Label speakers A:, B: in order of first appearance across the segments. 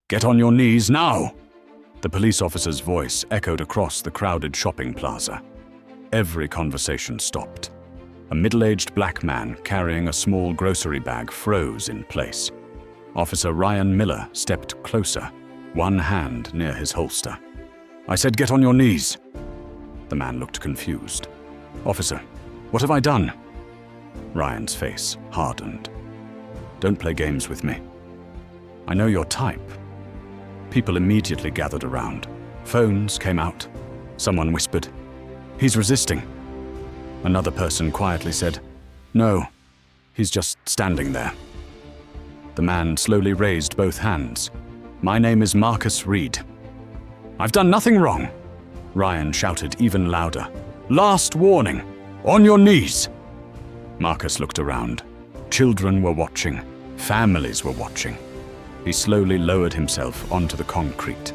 A: Get on your knees now! The police officer's voice echoed across the crowded shopping plaza. Every conversation stopped. A middle-aged black man carrying a small grocery bag froze in place. Officer Ryan Miller stepped closer, one hand near his holster. I said, get on your knees. The man looked confused. Officer, what have I done? Ryan's face hardened. Don't play games with me. I know your type. People immediately gathered around. Phones came out. Someone whispered, he's resisting. Another person quietly said, no, he's just standing there. The man slowly raised both hands. My name is Marcus Reed. I've done nothing wrong, Ryan shouted even louder. Last warning, on your knees. Marcus looked around. Children were watching. Families were watching. He slowly lowered himself onto the concrete.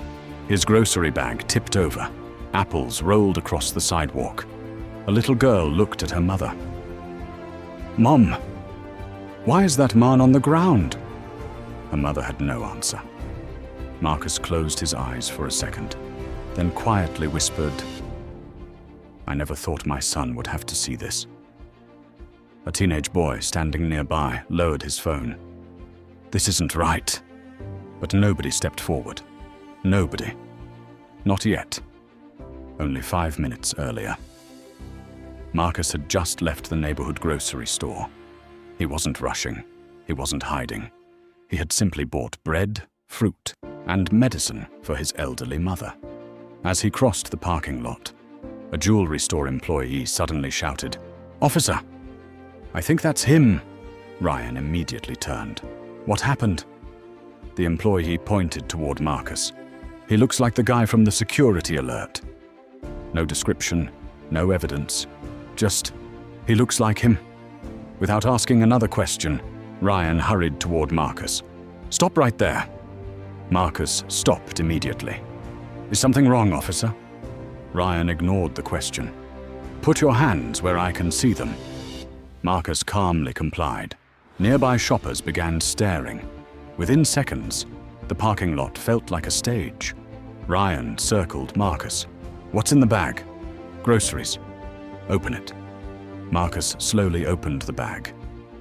A: His grocery bag tipped over. Apples rolled across the sidewalk. A little girl looked at her mother. Mom, why is that man on the ground? Her mother had no answer. Marcus closed his eyes for a second, then quietly whispered, I never thought my son would have to see this. A teenage boy standing nearby lowered his phone. This isn't right. But nobody stepped forward. Nobody. Not yet. Only 5 minutes earlier. Marcus had just left the neighborhood grocery store. He wasn't rushing. He wasn't hiding. He had simply bought bread, fruit, and medicine for his elderly mother. As he crossed the parking lot, a jewelry store employee suddenly shouted, Officer! I think that's him. Ryan immediately turned. What happened? The employee pointed toward Marcus. He looks like the guy from the security alert. No description, no evidence. Just, he looks like him. Without asking another question, Ryan hurried toward Marcus. Stop right there. Marcus stopped immediately. Is something wrong, officer? Ryan ignored the question. Put your hands where I can see them. Marcus calmly complied. Nearby shoppers began staring. Within seconds, the parking lot felt like a stage. Ryan circled Marcus. What's in the bag? Groceries. Open it. Marcus slowly opened the bag.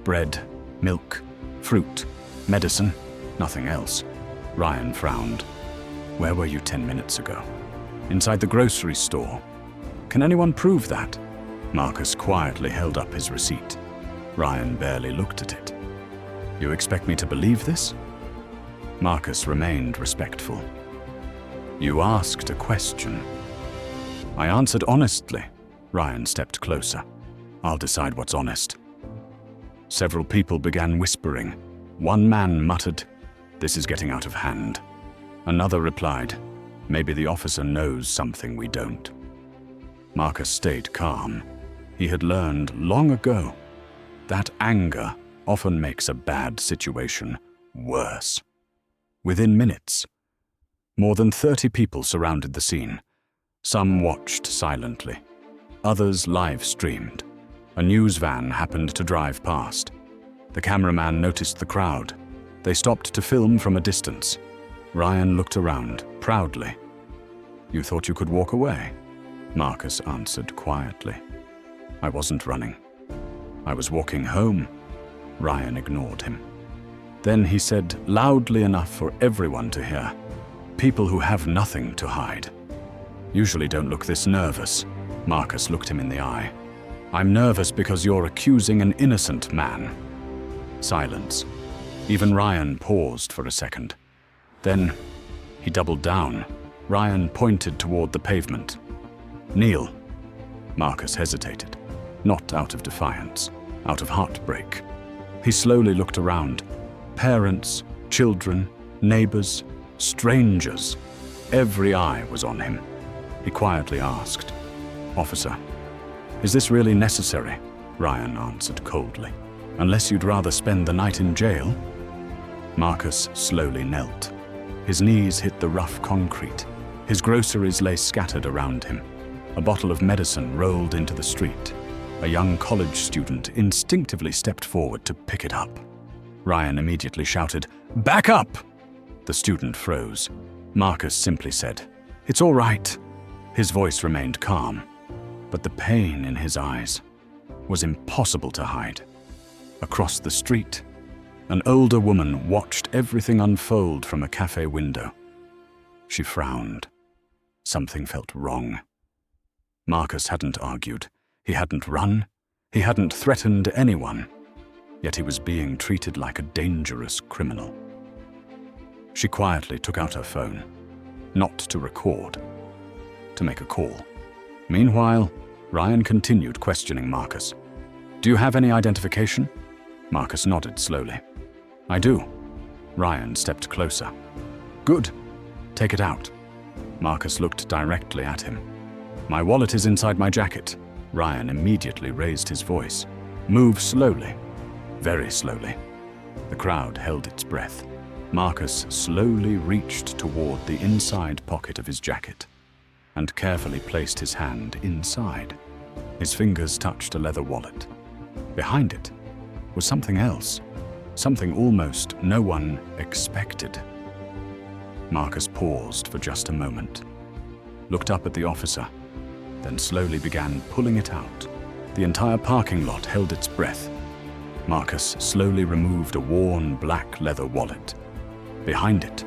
A: Bread, milk, fruit, medicine, nothing else. Ryan frowned. Where were you 10 minutes ago? Inside the grocery store. Can anyone prove that? Marcus quietly held up his receipt. Ryan barely looked at it. You expect me to believe this? Marcus remained respectful. You asked a question. I answered honestly. Ryan stepped closer. I'll decide what's honest. Several people began whispering. One man muttered, This is getting out of hand. Another replied, Maybe the officer knows something we don't. Marcus stayed calm. He had learned long ago that anger often makes a bad situation worse. Within minutes, more than 30 people surrounded the scene. Some watched silently. Others live-streamed. A news van happened to drive past. The cameraman noticed the crowd. They stopped to film from a distance. Ryan looked around, proudly. You thought you could walk away? Marcus answered quietly. I wasn't running. I was walking home. Ryan ignored him. Then he said, loudly enough for everyone to hear, people who have nothing to hide usually don't look this nervous. Marcus looked him in the eye. I'm nervous because you're accusing an innocent man. Silence. Even Ryan paused for a second. Then he doubled down. Ryan pointed toward the pavement. Kneel. Marcus hesitated, not out of defiance, out of heartbreak. He slowly looked around. Parents, children, neighbors, strangers. Every eye was on him. He quietly asked, Officer, is this really necessary? Ryan answered coldly. Unless you'd rather spend the night in jail? Marcus slowly knelt. His knees hit the rough concrete. His groceries lay scattered around him. A bottle of medicine rolled into the street. A young college student instinctively stepped forward to pick it up. Ryan immediately shouted, Back up! The student froze. Marcus simply said, "It's all right." His voice remained calm, but the pain in his eyes was impossible to hide. Across the street, an older woman watched everything unfold from a cafe window. She frowned. Something felt wrong. Marcus hadn't argued. He hadn't run. He hadn't threatened anyone. Yet he was being treated like a dangerous criminal. She quietly took out her phone, not to record, to make a call. Meanwhile, Ryan continued questioning Marcus. "Do you have any identification?" Marcus nodded slowly. "I do." Ryan stepped closer. "Good. Take it out." Marcus looked directly at him. "My wallet is inside my jacket." Ryan immediately raised his voice. "Move slowly." Very slowly. The crowd held its breath. Marcus slowly reached toward the inside pocket of his jacket and carefully placed his hand inside. His fingers touched a leather wallet. Behind it was something else, something almost no one expected. Marcus paused for just a moment, looked up at the officer, then slowly began pulling it out. The entire parking lot held its breath. Marcus slowly removed a worn black leather wallet. Behind it,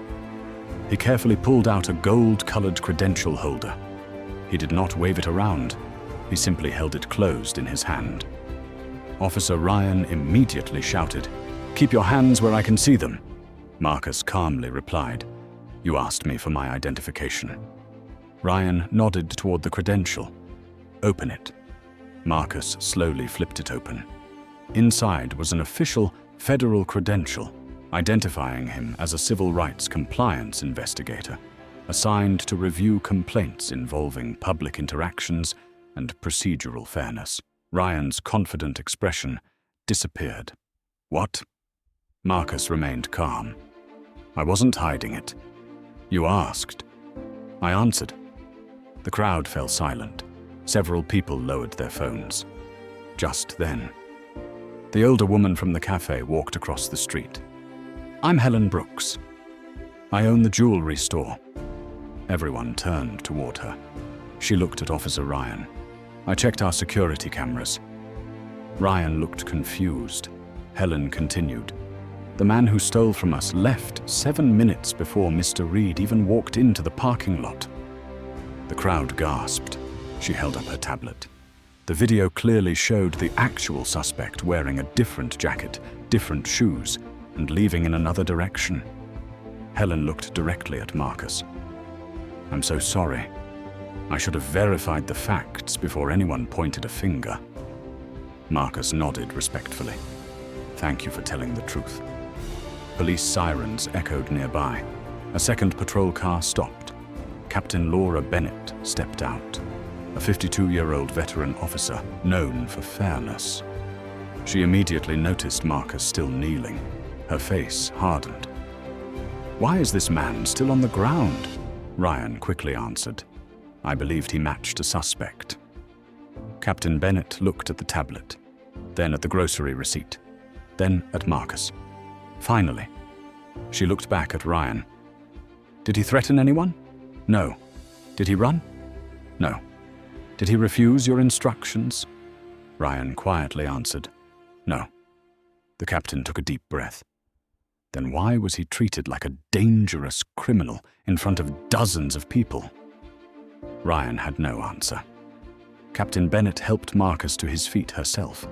A: he carefully pulled out a gold-colored credential holder. He did not wave it around. He simply held it closed in his hand. Officer Ryan immediately shouted, "Keep your hands where I can see them." Marcus calmly replied, "You asked me for my identification." Ryan nodded toward the credential. "Open it." Marcus slowly flipped it open. Inside was an official federal credential, identifying him as a civil rights compliance investigator, assigned to review complaints involving public interactions and procedural fairness. Ryan's confident expression disappeared. "What?" Marcus remained calm. "I wasn't hiding it. You asked." I answered. The crowd fell silent. Several people lowered their phones. Just then, the older woman from the cafe walked across the street. "I'm Helen Brooks. I own the jewelry store." Everyone turned toward her. She looked at Officer Ryan. "I checked our security cameras." Ryan looked confused. Helen continued, "The man who stole from us left 7 minutes before Mr. Reed even walked into the parking lot." The crowd gasped. She held up her tablet. The video clearly showed the actual suspect wearing a different jacket, different shoes, and leaving in another direction. Helen looked directly at Marcus. "I'm so sorry. I should have verified the facts before anyone pointed a finger." Marcus nodded respectfully. "Thank you for telling the truth." Police sirens echoed nearby. A second patrol car stopped. Captain Laura Bennett stepped out, a 52-year-old veteran officer known for fairness. She immediately noticed Marcus still kneeling. Her face hardened. "Why is this man still on the ground?" Ryan quickly answered. "I believed he matched a suspect." Captain Bennett looked at the tablet, then at the grocery receipt, then at Marcus. Finally, she looked back at Ryan. "Did he threaten anyone?" "No." "Did he run?" "No." "Did he refuse your instructions?" Ryan quietly answered, "No." The captain took a deep breath. Then why was he treated like a dangerous criminal in front of dozens of people? Ryan had no answer. Captain Bennett helped Marcus to his feet herself.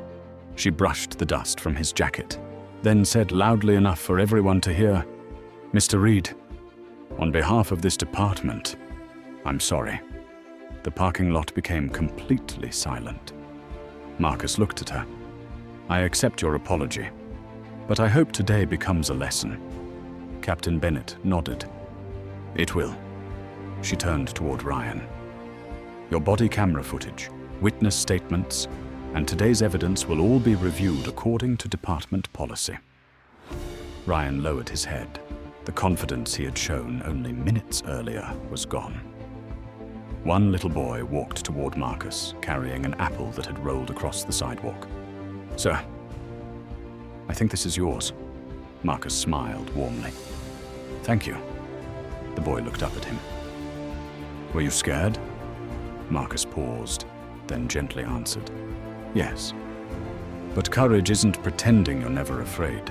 A: She brushed the dust from his jacket, then said loudly enough for everyone to hear, "Mr. Reed, on behalf of this department, I'm sorry." The parking lot became completely silent. Marcus looked at her. "I accept your apology, but I hope today becomes a lesson." Captain Bennett nodded. "It will." She turned toward Ryan. "Your body camera footage, witness statements, and today's evidence will all be reviewed according to department policy." Ryan lowered his head. The confidence he had shown only minutes earlier was gone. One little boy walked toward Marcus, carrying an apple that had rolled across the sidewalk. "Sir, I think this is yours." Marcus smiled warmly. Thank you. The boy looked up at him. Were you scared? Marcus paused, then gently answered, Yes. But courage isn't pretending you're never afraid.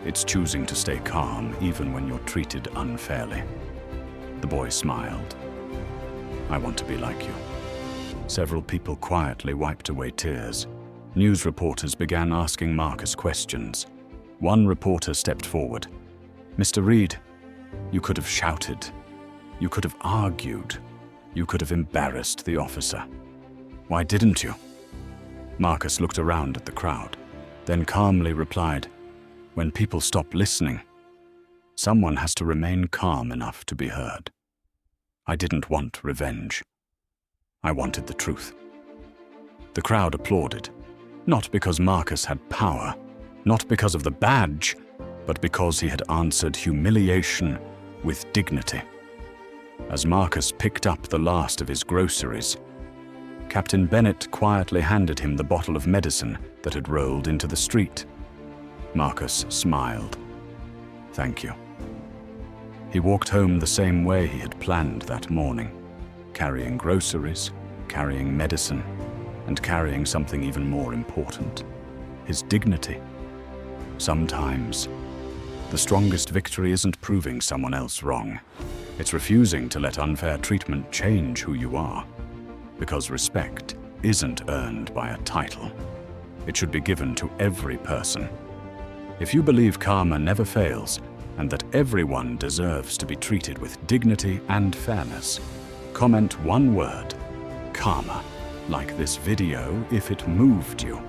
A: It's choosing to stay calm even when you're treated unfairly. The boy smiled. I want to be like you. Several people quietly wiped away tears. News reporters began asking Marcus questions. One reporter stepped forward. Mr. Reed, you could have shouted. You could have argued. You could have embarrassed the officer. Why didn't you? Marcus looked around at the crowd, then calmly replied, When people stop listening, someone has to remain calm enough to be heard. I didn't want revenge. I wanted the truth. The crowd applauded, not because Marcus had power, not because of the badge, but because he had answered humiliation with dignity. As Marcus picked up the last of his groceries, Captain Bennett quietly handed him the bottle of medicine that had rolled into the street. Marcus smiled. Thank you. He walked home the same way he had planned that morning, carrying groceries, carrying medicine, and carrying something even more important, his dignity. Sometimes, the strongest victory isn't proving someone else wrong. It's refusing to let unfair treatment change who you are. Because respect isn't earned by a title. It should be given to every person. If you believe karma never fails and that everyone deserves to be treated with dignity and fairness, comment one word, karma, like this video if it moved you.